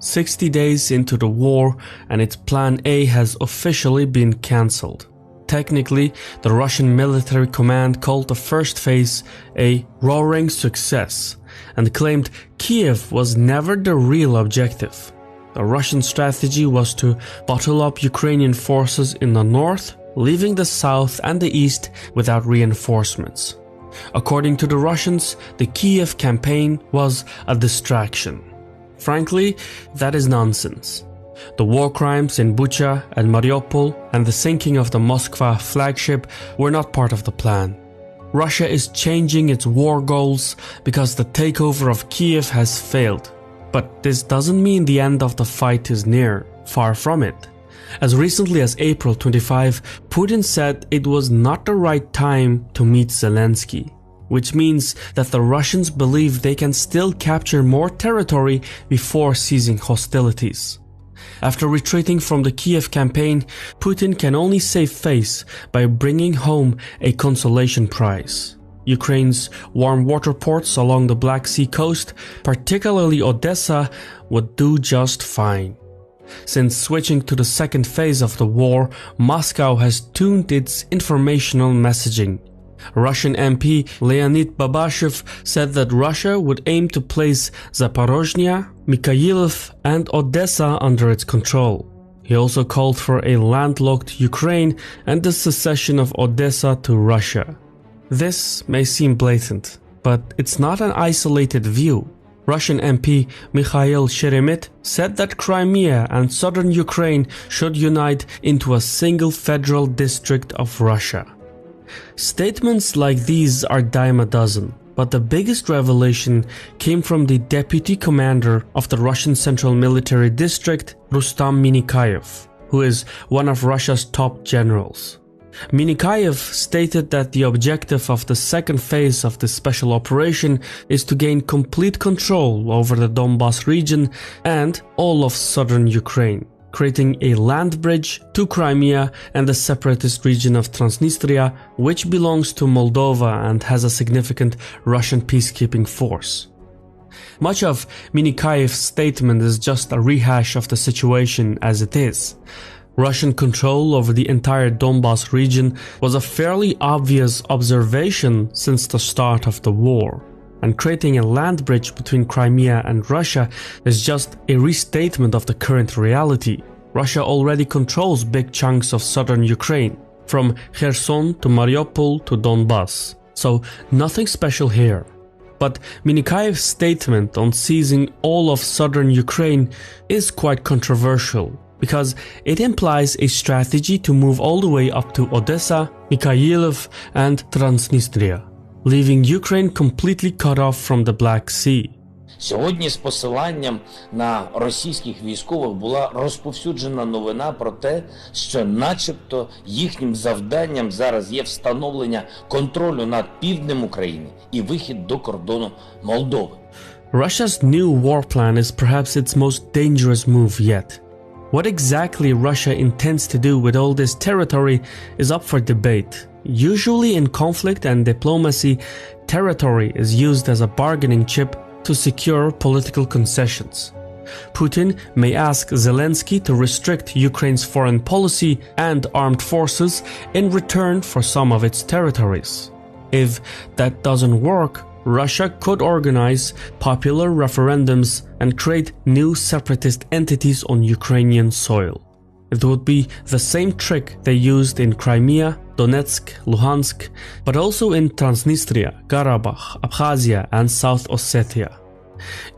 60 days into the war, and its Plan A has officially been cancelled. Technically, the Russian military command called the first phase a roaring success and claimed Kiev was never the real objective. The Russian strategy was to bottle up Ukrainian forces in the north, leaving the south and the east without reinforcements. According to the Russians, the Kiev campaign was a distraction. Frankly, that is nonsense. The war crimes in Bucha and Mariupol and the sinking of the Moskva flagship were not part of the plan. Russia is changing its war goals because the takeover of Kiev has failed. But this doesn't mean the end of the fight is near, far from it. As recently as April 25, Putin said it was not the right time to meet Zelensky, which means that the Russians believe they can still capture more territory before ceasing hostilities. After retreating from the Kiev campaign, Putin can only save face by bringing home a consolation prize. Ukraine's warm water ports along the Black Sea coast, particularly Odessa, would do just fine. Since switching to the second phase of the war, Moscow has tuned its informational messaging. Russian MP Leonid Babashev said that Russia would aim to place Zaporozhye, Mykolaiv and Odessa under its control. He also called for a landlocked Ukraine and the secession of Odessa to Russia. This may seem blatant, but it's not an isolated view. Russian MP Mikhail Sheremyt said that Crimea and southern Ukraine should unite into a single federal district of Russia. Statements like these are dime a dozen, but the biggest revelation came from the deputy commander of the Russian Central Military District, Rustam Minikayev, who is one of Russia's top generals. Minikayev stated that the objective of the second phase of the special operation is to gain complete control over the Donbas region and all of southern Ukraine, creating a land bridge to Crimea and the separatist region of Transnistria, which belongs to Moldova and has a significant Russian peacekeeping force. Much of Minikayev's statement is just a rehash of the situation as it is. Russian control over the entire Donbas region was a fairly obvious observation since the start of the war, and creating a land bridge between Crimea and Russia is just a restatement of the current reality. Russia already controls big chunks of southern Ukraine, from Kherson to Mariupol to Donbas, so nothing special here. But Minikayev's statement on seizing all of southern Ukraine is quite controversial, because it implies a strategy to move all the way up to Odessa, Mykolaiv and Transnistria, leaving Ukraine completely cut off from the Black Sea. Сьогодні з посиланням на російських військових була розповсюджена новина про те, що начебто їхнім завданням зараз є встановлення контролю над півднем України і вихід до кордону Молдови. Russia's new war plan is perhaps its most dangerous move yet. What exactly Russia intends to do with all this territory is up for debate. Usually in conflict and diplomacy, territory is used as a bargaining chip to secure political concessions. Putin may ask Zelensky to restrict Ukraine's foreign policy and armed forces in return for some of its territories. If that doesn't work, Russia could organize popular referendums and create new separatist entities on Ukrainian soil. It would be the same trick they used in Crimea, Donetsk, Luhansk, but also in Transnistria, Karabakh, Abkhazia and South Ossetia.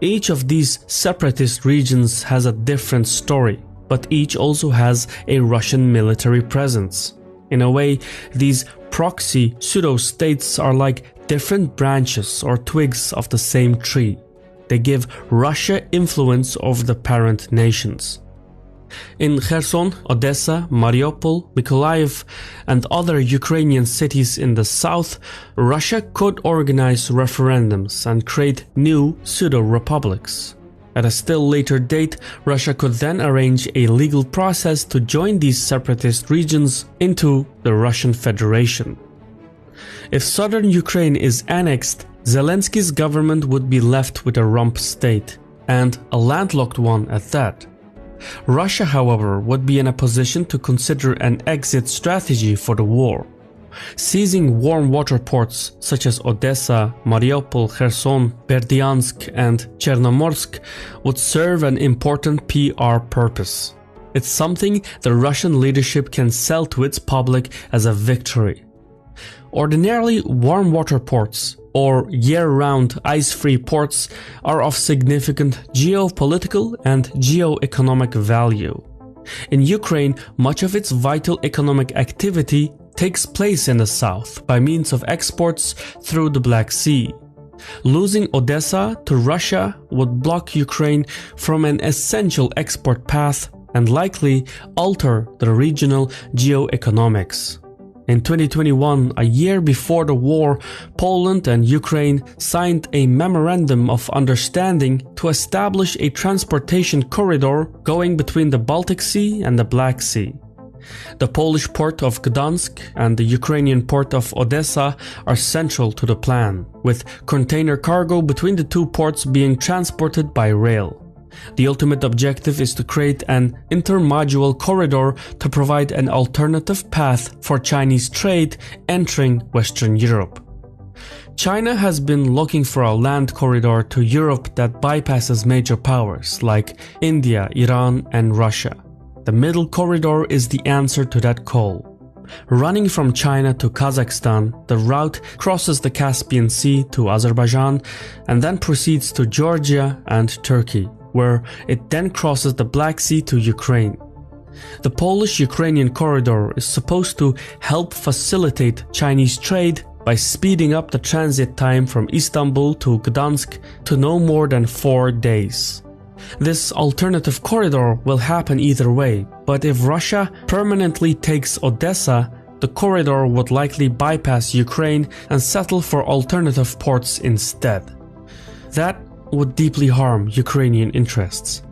Each of these separatist regions has a different story, but each also has a Russian military presence. In a way, these proxy pseudo-states are like different branches or twigs of the same tree. They give Russia influence over the parent nations. In Kherson, Odessa, Mariupol, Mykolaiv and other Ukrainian cities in the south, Russia could organize referendums and create new pseudo-republics. At a still later date, Russia could then arrange a legal process to join these separatist regions into the Russian Federation. If southern Ukraine is annexed, Zelensky's government would be left with a rump state. and a landlocked one at that. Russia, however, would be in a position to consider an exit strategy for the war. Seizing warm water ports such as Odessa, Mariupol, Kherson, Berdyansk and Chernomorsk would serve an important PR purpose. It's something the Russian leadership can sell to its public as a victory. Ordinarily, warm water ports, or year-round ice-free ports, are of significant geopolitical and geoeconomic value. In Ukraine, much of its vital economic activity takes place in the south by means of exports through the Black Sea. Losing Odessa to Russia would block Ukraine from an essential export path and likely alter the regional geoeconomics. In 2021, a year before the war, Poland and Ukraine signed a memorandum of understanding to establish a transportation corridor going between the Baltic Sea and the Black Sea. The Polish port of Gdansk and the Ukrainian port of Odessa are central to the plan, with container cargo between the two ports being transported by rail. The ultimate objective is to create an intermodal corridor to provide an alternative path for Chinese trade entering Western Europe. China has been looking for a land corridor to Europe that bypasses major powers like India, Iran, and Russia. The middle corridor is the answer to that call. Running from China to Kazakhstan, the route crosses the Caspian Sea to Azerbaijan and then proceeds to Georgia and Turkey, where it then crosses the Black Sea to Ukraine. The Polish-Ukrainian corridor is supposed to help facilitate Chinese trade by speeding up the transit time from Istanbul to Gdansk to no more than 4 days. This alternative corridor will happen either way, but if Russia permanently takes Odessa, the corridor would likely bypass Ukraine and settle for alternative ports instead. That would deeply harm Ukrainian interests.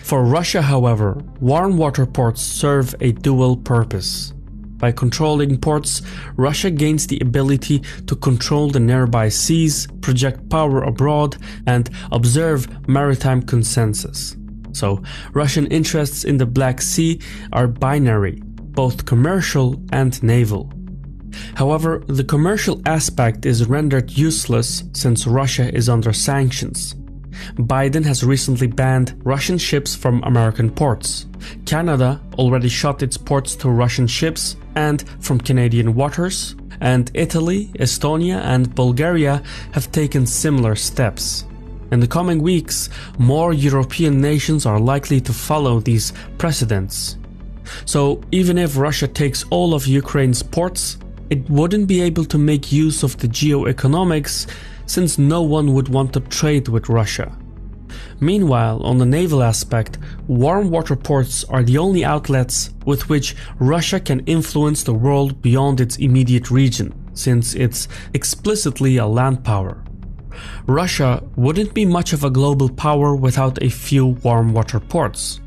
For Russia, however, warm water ports serve a dual purpose. By controlling ports, Russia gains the ability to control the nearby seas, project power abroad, and observe maritime consensus. So, Russian interests in the Black Sea are binary, both commercial and naval. However, the commercial aspect is rendered useless since Russia is under sanctions. Biden has recently banned Russian ships from American ports. Canada already shut its ports to Russian ships and from Canadian waters, and Italy, Estonia, and Bulgaria have taken similar steps. In the coming weeks, more European nations are likely to follow these precedents. So, even if Russia takes all of Ukraine's ports, it wouldn't be able to make use of the geoeconomics since no one would want to trade with Russia. Meanwhile, on the naval aspect, warm water ports are the only outlets with which Russia can influence the world beyond its immediate region, since it's explicitly a land power. Russia wouldn't be much of a global power without a few warm water ports.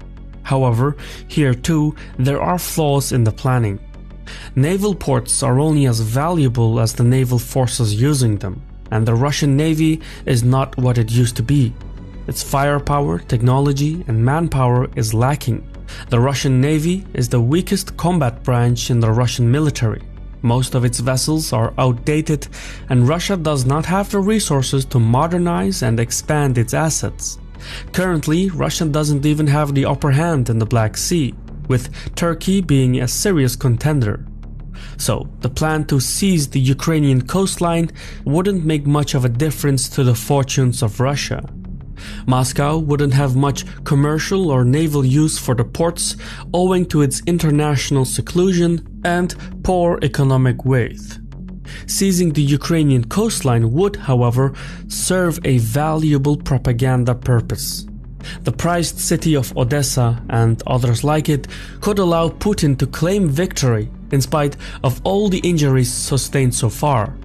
However, here too, there are flaws in the planning. Naval ports are only as valuable as the naval forces using them, and the Russian Navy is not what it used to be. Its firepower, technology, and manpower is lacking. The Russian Navy is the weakest combat branch in the Russian military. Most of its vessels are outdated, and Russia does not have the resources to modernize and expand its assets. Currently, Russia doesn't even have the upper hand in the Black Sea, with Turkey being a serious contender. So, the plan to seize the Ukrainian coastline wouldn't make much of a difference to the fortunes of Russia. Moscow wouldn't have much commercial or naval use for the ports owing to its international seclusion and poor economic weight. Seizing the Ukrainian coastline would, however, serve a valuable propaganda purpose. The prized city of Odessa and others like it could allow Putin to claim victory in spite of all the injuries sustained so far.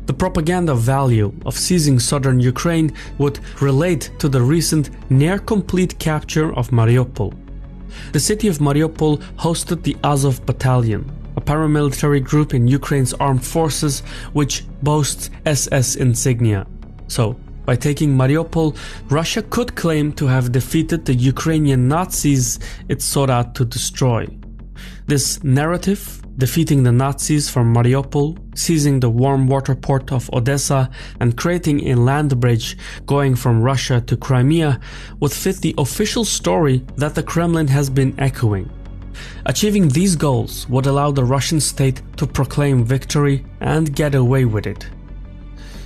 The propaganda value of seizing southern Ukraine would relate to the recent near-complete capture of Mariupol. The city of Mariupol hosted the Azov Battalion, a paramilitary group in Ukraine's armed forces which boasts SS insignia. So, By taking Mariupol, Russia could claim to have defeated the Ukrainian Nazis it sought out to destroy. This narrative, defeating the Nazis from Mariupol, seizing the warm water port of Odessa, and creating a land bridge going from Russia to Crimea, would fit the official story that the Kremlin has been echoing. Achieving these goals would allow the Russian state to proclaim victory and get away with it.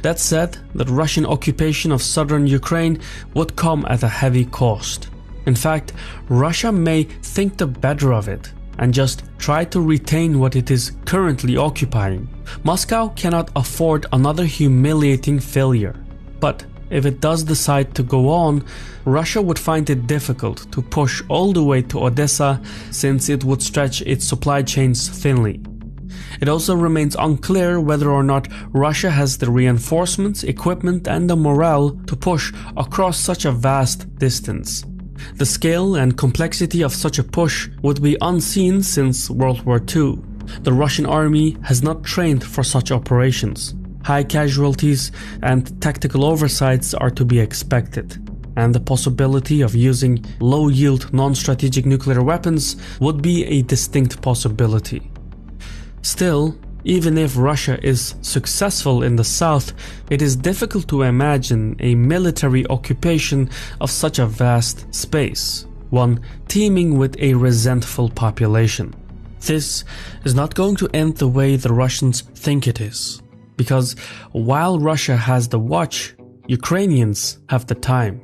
That said, the Russian occupation of southern Ukraine would come at a heavy cost. In fact, Russia may think the better of it and just try to retain what it is currently occupying. Moscow cannot afford another humiliating failure. But if it does decide to go on, Russia would find it difficult to push all the way to Odessa, since it would stretch its supply chains thinly. It also remains unclear whether or not Russia has the reinforcements, equipment, and the morale to push across such a vast distance. The scale and complexity of such a push would be unseen since World War II. The Russian army has not trained for such operations. High casualties and tactical oversights are to be expected, and the possibility of using low-yield non-strategic nuclear weapons would be a distinct possibility. Still, even if Russia is successful in the south, it is difficult to imagine a military occupation of such a vast space, one teeming with a resentful population. This is not going to end the way the Russians think it is, because while Russia has the watch, Ukrainians have the time.